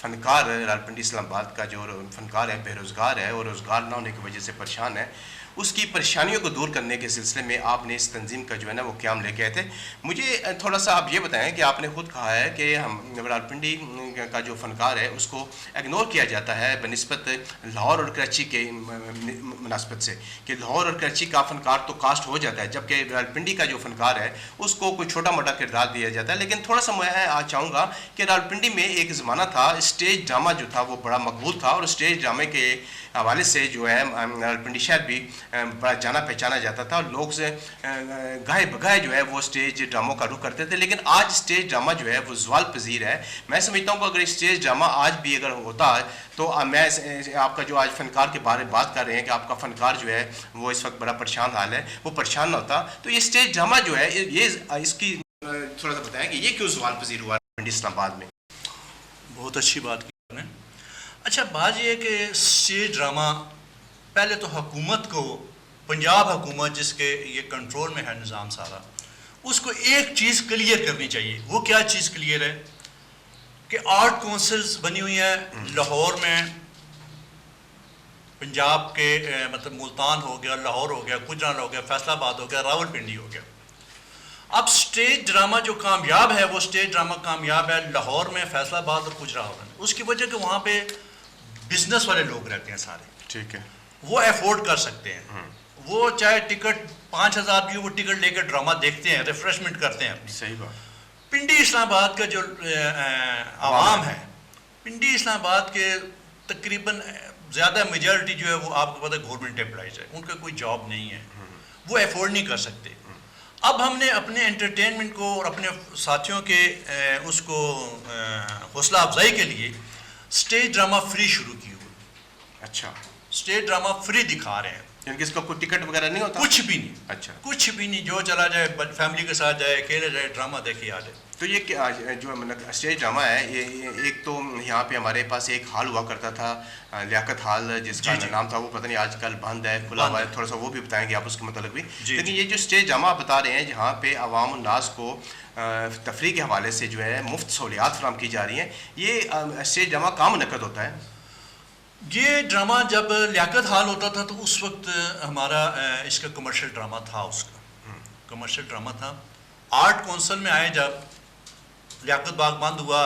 فنکار راولپنڈی اسلام آباد کا جو فنکار ہے بے روزگار ہے اور روزگار نہ ہونے کی وجہ سے پریشان ہے، اس کی پریشانیوں کو دور کرنے کے سلسلے میں آپ نے اس تنظیم کا جو ہے نا وہ قیام لے کے آئے تھے. مجھے تھوڑا سا آپ یہ بتائیں کہ آپ نے خود کہا ہے کہ ہم راولپنڈی کا جو فنکار ہے اس کو اگنور کیا جاتا ہے بنسبت لاہور اور کراچی کے مناسبت سے، کہ لاہور اور کراچی کا فنکار تو کاسٹ ہو جاتا ہے، جبکہ راولپنڈی کا جو فنکار ہے اس کو کوئی چھوٹا موٹا کردار دیا جاتا ہے. لیکن تھوڑا سا میں آج چاہوں گا کہ راولپنڈی میں ایک زمانہ تھا اسٹیج ڈرامہ جو تھا وہ بڑا مقبول تھا، اور اسٹیج ڈرامے کے حوالے سے جو ہے راولپنڈی شہر بھی بڑا جانا پہچانا جاتا تھا، اور لوگ سے گاہے بگاہے جو ہے وہ اسٹیج ڈراموں کا رخ کرتے تھے. لیکن آج اسٹیج ڈرامہ جو ہے وہ زوال پذیر ہے. میں سمجھتا ہوں کہ اگر اسٹیج ڈرامہ آج بھی اگر ہوتا ہے تو میں آپ کا جو آج فنکار کے بارے میں بات کر رہے ہیں کہ آپ کا فنکار جو ہے وہ اس وقت بڑا پریشان حال ہے، وہ پریشان نہ ہوتا. تو یہ اسٹیج ڈرامہ جو ہے یہ اس کی تھوڑا سا بتائیں کہ یہ کیوں زوال پذیر ہوا راولپنڈی اسلام آباد میں؟ بہت اچھی بات کی آپ نے. اچھا بات یہ ہے کہ اسٹیج ڈرامہ پہلے تو حکومت کو، پنجاب حکومت جس کے یہ کنٹرول میں ہے نظام سارا، اس کو ایک چیز کلیئر کرنی چاہیے. وہ کیا چیز کلیئر ہے کہ آرٹ کونسلز بنی ہوئی ہیں لاہور میں، پنجاب کے مطلب ملتان ہو گیا، لاہور ہو گیا، گجران ہو گیا، فیصل آباد ہو گیا، راولپنڈی ہو گیا. اب اسٹیج ڈرامہ جو کامیاب ہے وہ اسٹیج ڈرامہ کامیاب ہے لاہور میں، فیصل آباد اور گجران میں. اس کی وجہ کہ وہاں پہ بزنس والے لوگ رہتے ہیں سارے، ٹھیک ہے، وہ افورڈ کر سکتے ہیں. وہ چاہے ٹکٹ 5,000 بھی وہ ٹکٹ لے کے ڈرامہ دیکھتے ہیں، ریفریشمنٹ کرتے ہیں اپنی. صحیح بات. پنڈی اسلام آباد کا جو عوام ہے، پنڈی اسلام آباد کے تقریباً زیادہ میجارٹی جو ہے وہ آپ کو پتہ ہے گورنمنٹ امپلائیز ہے، ان کا کوئی جاب نہیں ہے، وہ افورڈ نہیں کر سکتے. اب ہم نے اپنے انٹرٹینمنٹ کو اور اپنے ساتھیوں کے اس کو حوصلہ افزائی کے لیے اسٹیج ڈرامہ فری شروع کی ہوئی. اچھا، اسٹیج ڈرامہ فری دکھا رہے ہیں، یعنی کہ اس کا کوئی ٹکٹ وغیرہ نہیں ہوتا؟ کچھ بھی نہیں. اچھا، کچھ بھی نہیں، جو چلا جائے فیملی کے ساتھ جائے، اکیلے جائے، ڈرامہ دیکھے آ جائے. تو یہ جو اسٹیج ڈرامہ ہے، یہ ایک تو یہاں پہ ہمارے پاس ایک ہال ہوا کرتا تھا لیاقت ہال جس کا نام تھا، وہ پتہ نہیں آج کل بند ہے کھلا ہوا ہے، تھوڑا سا وہ بھی بتائیں گے آپ اس کے متعلق بھی. لیکن یہ جو اسٹیج ڈرامہ آپ بتا رہے ہیں جہاں پہ عوام الناس کو تفریح کے حوالے سے جو ہے مفت سہولیات فراہم کی جا رہی ہیں، یہ اسٹیج ڈرامہ کہاں منعقد ہوتا ہے؟ یہ ڈرامہ جب لیاقت ہال ہوتا تھا تو اس وقت ہمارا اس کا کمرشل ڈرامہ تھا، اس کا کمرشل ڈرامہ تھا. آرٹ کونسل میں آئے جب لیاقت باغ بند ہوا،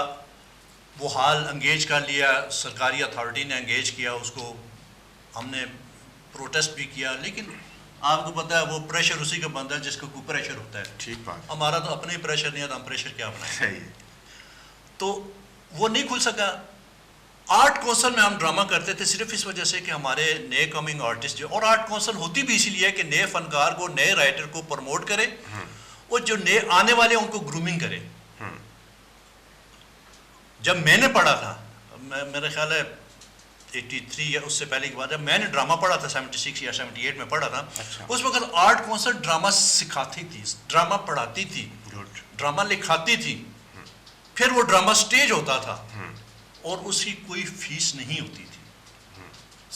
وہ ہال انگیج کر لیا، سرکاری اتھارٹی نے انگیج کیا اس کو، ہم نے پروٹیسٹ بھی کیا. لیکن آپ کو پتہ ہے وہ پریشر اسی کا بنتا ہے جس کا کوئی پریشر ہوتا ہے. ٹھیک بات. ہمارا تو اپنے ہی پریشر نہیں ہے تو ہم پریشر کیا بنائیں. صحیح. تو وہ نہیں کھل سکا. آرٹ کونسل میں ہم ڈرامہ کرتے تھے صرف اس وجہ سے کہ ہمارے نئے کمنگ آرٹسٹ جو، اور آرٹ کونسل ہوتی بھی اسی لیے کہ نئے فنکار کو، نئے رائٹر کو پروموٹ کرے، اور جو نئے آنے والے ان کو گرومنگ کرے. جب میں نے پڑھا تھا، میرا خیال ہے 83 یا اس سے پہلے کی بات ہے، میں نے ڈرامہ پڑھا تھا 76 یا 78 میں پڑھا تھا. اس وقت آرٹ کونسل ڈرامہ سکھاتی تھی، ڈرامہ پڑھاتی تھی، ڈرامہ لکھاتی تھی، پھر وہ ڈرامہ سٹیج ہوتا تھا اور اس کی کوئی فیس نہیں ہوتی تھی،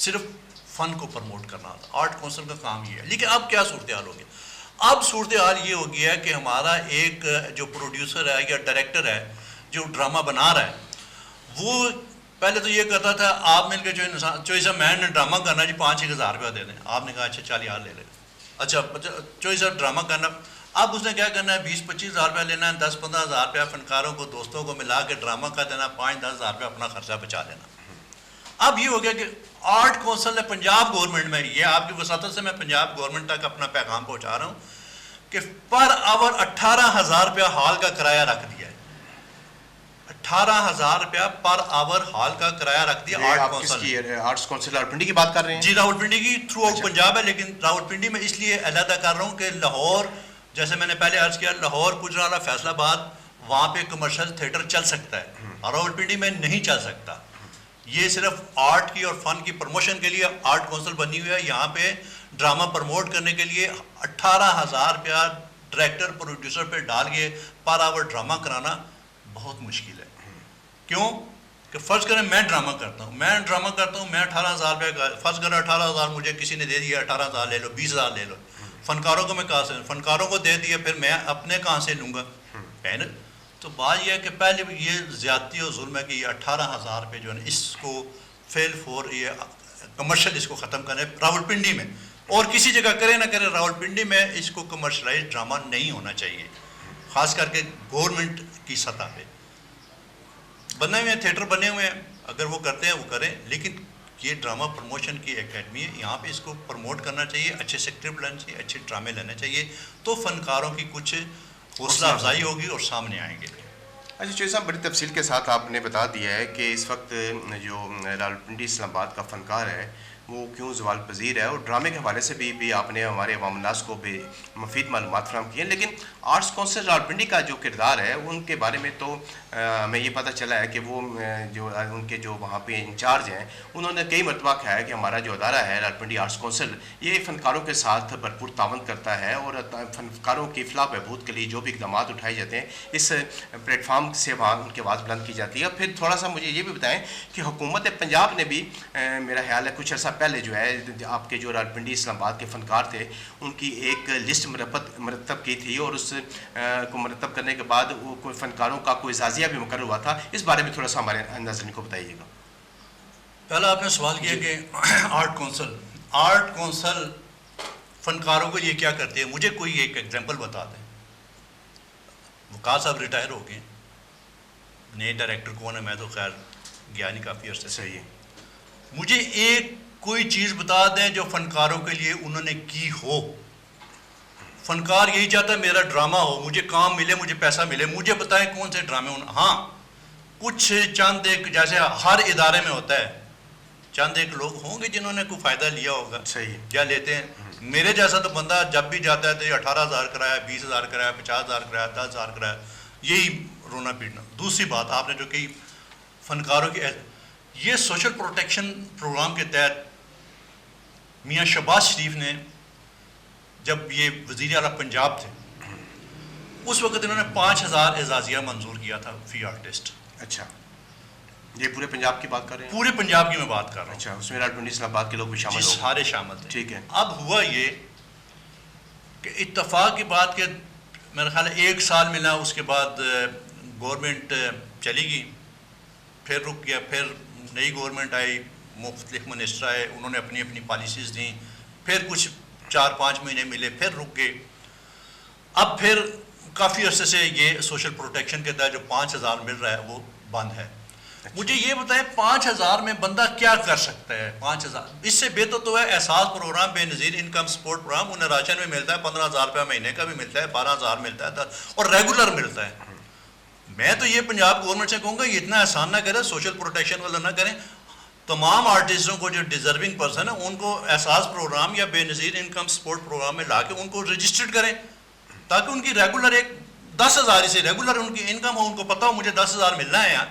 صرف فن کو پروموٹ کرنا تھا. آرٹ کونسل کا کام یہ ہے. لیکن اب کیا صورتحال ہو گیا؟ اب صورتحال یہ ہو گیا ہے کہ ہمارا ایک جو پروڈیوسر ہے یا ڈائریکٹر ہے جو ڈرامہ بنا رہا ہے، وہ پہلے تو یہ کہتا تھا آپ مل کے جو انسان چوئی صاحب میں نے ڈرامہ کرنا جی 5,000 روپیہ دے دیں. آپ نے کہا اچھا 40,000 لے لیں. اچھا چوئی صاحب ڈرامہ کرنا، اب اس نے کیا کرنا ہے 20-25,000 روپیہ لینا ہے، 10-15,000 روپیہ فنکاروں کو دوستوں کو ملا کے ڈرامہ کا دینا، 5-10,000 روپیہ اپنا خرچہ بچا لینا. اب یہ ہو گیا کہ آرٹ کونسل نے پنجاب گورنمنٹ میں، یہ آپ کی وساطت سے میں پنجاب گورنمنٹ تک اپنا پیغام پہنچا رہا ہوں کہ پر آور 18,000 روپیہ ہال کا کرایہ رکھ دیا ہے. 18,000 روپیہ پر آور ہال کا کرایہ رکھ دیا art council. Arts council Rawalpindi کی بات کر رہے ہیں؟ جی راولپنڈی کی تھرو آؤٹ پنجاب ہے، لیکن راولپنڈی میں اس لیے علیحدہ کر رہا ہوں کہ لاہور، جیسے میں نے پہلے عرض کیا، لاہور، گجرانوالہ، فیصل آباد، وہاں پہ کمرشل تھیٹر چل سکتا ہے، اور راولپنڈی میں نہیں چل سکتا. یہ صرف آرٹ کی اور فن کی پروموشن کے لیے آرٹ کونسل بنی ہوئی ہے. یہاں پہ ڈرامہ پروموٹ کرنے کے لیے 18,000 روپیہ ڈائریکٹر پروڈیوسر پہ ڈال کے پر آور ڈرامہ کرانا بہت مشکل ہے. کیوں کہ فرض کریں میں ڈرامہ کرتا ہوں، میں 18,000 روپے کا، فرض کریں 18,000 مجھے کسی نے دے دیا، 18,000 لے لو، 20,000 لے لو. فنکاروں کو میں کہاں سے، فنکاروں کو دے دیا، پھر میں اپنے کہاں سے لوں گا؟ تو تو بات یہ ہے کہ پہلے یہ زیادتی اور ظلم ہے کہ یہ 18,000 روپے جو ہے نا اس کو فیل فور یہ کمرشل اس کو ختم کریں راولپنڈی میں، اور کسی جگہ کرے نہ کرے راولپنڈی میں اس کو کمرشلائز ڈرامہ نہیں ہونا چاہیے، خاص کر کے گورنمنٹ کی سطح پہ بنے ہوئے ہیں، تھیٹر بنے ہوئے ہیں، اگر وہ کرتے ہیں وہ کریں، لیکن یہ ڈرامہ پروموشن کی اکیڈمی ہے، یہاں پہ اس کو پروموٹ کرنا چاہیے، اچھے اسکرپٹ لینا چاہیے، اچھے ڈرامے لینے چاہیے، تو فنکاروں کی کچھ حوصلہ افزائی ہوگی اور سامنے آئیں گے۔ اچھا چوہدری صاحب، بڑی تفصیل کے ساتھ آپ نے بتا دیا ہے کہ اس وقت جو راولپنڈی اسلام آباد کا فنکار ہے وہ کیوں زوال پذیر ہے، اور ڈرامے کے حوالے سے بھی آپ نے ہمارے عوام الناس کو بھی مفید معلومات فراہم کی ہیں، لیکن آرٹس کونسل راولپنڈی کا جو کردار ہے ان کے بارے میں تو ہمیں یہ پتہ چلا ہے کہ وہ جو ان کے جو وہاں پہ انچارج ہیں انہوں نے کئی مرتبہ کہا ہے کہ ہمارا جو ادارہ ہے راولپنڈی آرٹس کونسل یہ فنکاروں کے ساتھ بھرپور تعاون کرتا ہے، اور فنکاروں کی فلاح بہبود کے لیے جو بھی اقدامات اٹھائے جاتے ہیں اس پلیٹ فارم سے وہاں ان کی آواز بلند کی جاتی ہے۔ پھر تھوڑا سا مجھے یہ بھی بتائیں کہ حکومت پنجاب نے بھی میرا خیال ہے کچھ عرصہ پہلے جو ہے آپ کے جو راولپنڈی اسلام آباد کے فنکار تھے ان کی ایک لسٹ مرتب کی تھی، اور اس کو مرتب کرنے کے بعد وہ کوئی فنکاروں کا کوئی اعزازیہ بھی مقرر ہوا تھا، اس بارے میں تھوڑا سا ہمارے ناظرین کو بتائیے گا۔ پہلا آپ نے سوال کیا کہ آرٹ کونسل فنکاروں کے لیے کیا کرتے ہیں، مجھے کوئی ایک ایگزامپل بتا دیں۔ وقاص صاحب ریٹائر ہو گئے، نئے ڈائریکٹر کون ہے میں تو خیر گیا نہیں کافی عرصے سے، صحیح ہے، مجھے ایک کوئی چیز بتا دیں جو فنکاروں کے لیے انہوں نے کی ہو۔ فنکار یہی چاہتا ہے میرا ڈرامہ ہو، مجھے کام ملے، مجھے پیسہ ملے، مجھے بتائیں کون سے ڈرامے ہاں کچھ چند ایک جیسے ہر ادارے میں ہوتا ہے چند ایک لوگ ہوں گے جنہوں نے کوئی فائدہ لیا ہوگا، صحیح یا لیتے ہیں۔ میرے جیسا تو بندہ جب بھی جاتا ہے تو 18,000 کرایہ، 20,000 کرایہ، 50,000 کرایہ، 10,000 کرایہ، یہی رونا پیٹنا۔ دوسری بات آپ نے جو کہ فنکاروں کی یہ سوشل پروٹیکشن پروگرام کے تحت میاں شہباز شریف نے جب یہ وزیر اعلیٰ پنجاب تھے اس وقت انہوں نے 5,000 اعزازیہ منظور کیا تھا فی آرٹسٹ۔ اچھا، یہ پورے پنجاب کی بات کر رہے ہیں؟ پورے پنجاب کی میں بات کر رہا ہوں۔ اچھا، اس میں راولپنڈی اسلام آباد کے لوگ بھی شامل ہو گئے؟ سارے شامل تھے۔ ٹھیک ہے۔ اب ہوا یہ کہ اتفاق کی بات کہ میرا خیال ہے 1 سال ملا، اس کے بعد گورنمنٹ چلی گئی، پھر رک گیا، پھر نئی گورنمنٹ آئی، مختلف منسٹر آئے، انہوں نے اپنی اپنی پالیسیز دیں، پھر کچھ 4-5 مہینے ملے، پھر رک گئے۔ اب پھر کافی عرصے سے یہ سوشل پروٹیکشن کے تحت جو 5,000 مل رہا ہے وہ بند ہے۔ مجھے یہ بتائیں 5,000 میں بندہ کیا کر سکتا ہے؟ 5,000 اس سے بہتر تو ہے احساس پروگرام، بے نظیر انکم سپورٹ پروگرام، انہیں راشن میں ملتا ہے، 15,000 روپیہ مہینے کا بھی ملتا ہے، 12,000 ملتا ہے، اور ریگولر ملتا ہے۔ میں تو یہ پنجاب گورنمنٹ سے کہوں گا یہ اتنا احسان نہ کرے، سوشل پروٹیکشن والا نہ کریں، تمام آرٹسٹوں کو جو ڈیزرونگ پرسن ہے ان کو احساس پروگرام یا بے نظیر انکم سپورٹ پروگرام میں لا کے ان کو رجسٹرڈ کریں، تاکہ ان کی ریگولر ایک 10,000 سے ریگولر ان کی انکم ہو، ان کو پتہ ہو مجھے 10,000 ملنا ہے یار،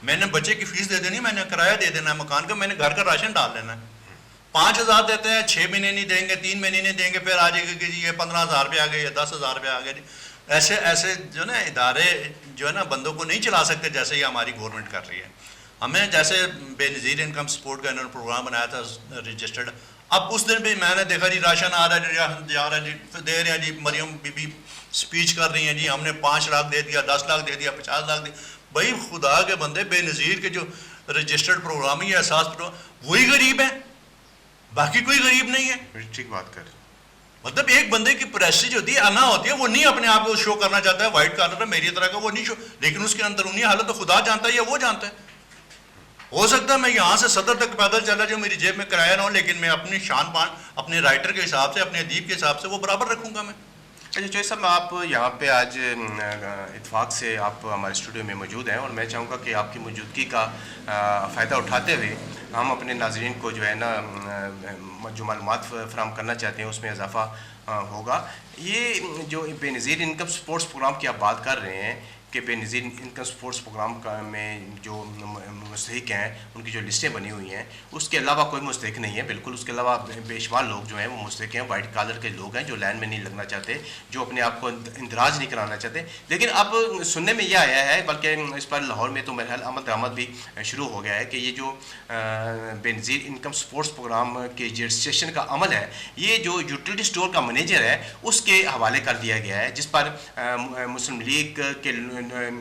میں نے بچے کی فیس دے دینی، میں نے کرایہ دے دینا ہے مکان کا، میں نے گھر کا راشن ڈال دینا ہے۔ 5,000 دیتے ہیں، 6 مہینے نہیں دیں گے، 3 مہینے نہیں دیں گے، پھر آ جائے گا کہ جی یہ 15,000 روپے آ گئے یا 10,000 روپے آ گئے۔ ایسے جو نا ادارے جو ہے نا بندوں کو نہیں چلا سکتے جیسے یہ ہماری گورنمنٹ کر رہی ہے۔ ہمیں جیسے بے نظیر انکم سپورٹ کا انہوں نے پروگرام بنایا تھا رجسٹرڈ، اب اس دن بھی میں نے دیکھا جی راشن آ رہا ہے جا رہا ہے جی، دے رہے ہیں جی، مریم بی بی اسپیچ کر رہی ہیں جی ہم نے 5 لاکھ دے دیا، 10 لاکھ دے دیا، 50 لاکھ دے۔ بھائی خدا کے بندے، بے نظیر کے جو رجسٹرڈ پروگرام ہے یہ احساس پروگرام وہی غریب ہیں، باقی کوئی غریب نہیں ہے۔ ٹھیک بات کر، مطلب ایک بندے کی پریسٹیج ہوتی ہے، انا ہوتی ہے، وہ نہیں اپنے آپ کو شو کرنا چاہتا ہے وائٹ کالر ہے میری طرح کا، وہ نہیں شو، لیکن اس کے اندرونی حالت تو خدا جانتا ہے یا وہ جانتا ہے۔ ہو سکتا ہے میں یہاں سے صدر تک پیدل چلا جاؤں، میری جیب میں کرایہ نہ ہو، لیکن میں اپنی شان پان اپنے رائٹر کے حساب سے، اپنے ادیب کے حساب سے وہ برابر رکھوں گا میں۔ اچھا چوہدری صاحب، آپ یہاں پہ آج اتفاق سے آپ ہمارے اسٹوڈیو میں موجود ہیں، اور میں چاہوں گا کہ آپ کی موجودگی کا فائدہ اٹھاتے ہوئے ہم اپنے ناظرین کو جو ہے نا جو معلومات فراہم کرنا چاہتے ہیں اس میں اضافہ ہوگا۔ یہ جو بے نظیر انکم سپورٹس پروگرام کی آپ بات کر رہے ہیں کہ بے نظیر انکم سپورٹس پروگرام میں جو مستحق ہیں ان کی جو لسٹیں بنی ہوئی ہیں، اس کے علاوہ کوئی مستحق نہیں ہے، بالکل اس کے علاوہ بے شمار لوگ جو ہیں وہ مستحق ہیں، وائٹ کالر کے لوگ ہیں جو لائن میں نہیں لگنا چاہتے، جو اپنے آپ کو اندراج نہیں کرانا چاہتے۔ لیکن اب سننے میں یہ آیا ہے، بلکہ اس پر لاہور میں تو میرے خیال عمل درآمد بھی شروع ہو گیا ہے کہ یہ جو بے نظیر انکم سپورٹس پروگرام کے رجسٹریشن کا عمل ہے یہ جو یوٹیلٹی اسٹور کا منیجر ہے اس کے حوالے کر دیا گیا ہے، جس پر مسلم لیگ کے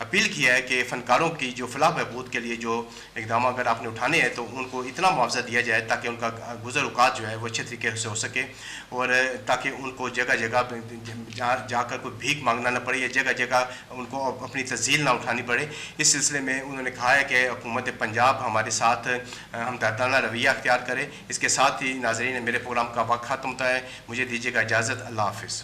اپیل کیا ہے کہ فنکاروں کی جو فلاح بہبود کے لیے جو اقدام اگر آپ نے اٹھانے ہیں تو ان کو اتنا معاوضہ دیا جائے تاکہ ان کا گزر اوقات جو ہے وہ اچھے طریقے سے ہو سکے، اور تاکہ ان کو جگہ جگہ جا کر کوئی بھیک مانگنا نہ پڑے یا جگہ جگہ ان کو اپنی تزیل نہ اٹھانی پڑے۔ اس سلسلے میں انہوں نے کہا ہے کہ حکومت پنجاب ہمارے ساتھ ہمدردانہ رویہ اختیار کرے۔ اس کے ساتھ ہی ناظرین میرے پروگرام کا وقت ختم ہوتا ہے، مجھے دیجیے گا اجازت، اللہ حافظ۔